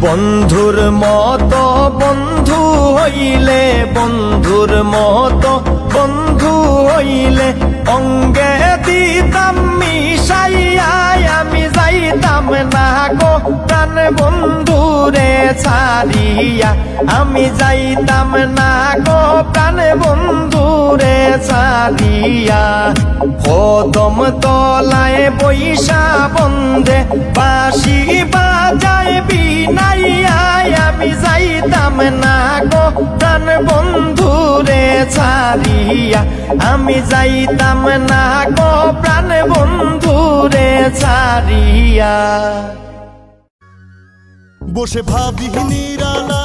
বন্ধুর মতো বন্ধু হইলে, বন্ধুর মতো বন্ধু হইলে অঙ্গে দিতাম মিশাইয়া, আমি যাইতাম না গো প্রাণ বন্ধুরে ছাড়িয়া, আমি যাইতাম না গো প্রাণ বন্ধুরে ছাড়িয়া। কদম তলায় বৈশা বন্ধে বাঁশি বাজায় বিনাইয়া, আমি যাইতাম না গো প্রাণ বন্ধুরে ছাড়িয়া, আমি যাইতাম না গো প্রাণ বন্ধুরে ছাড়িয়া। বসে ভাবি নিরালা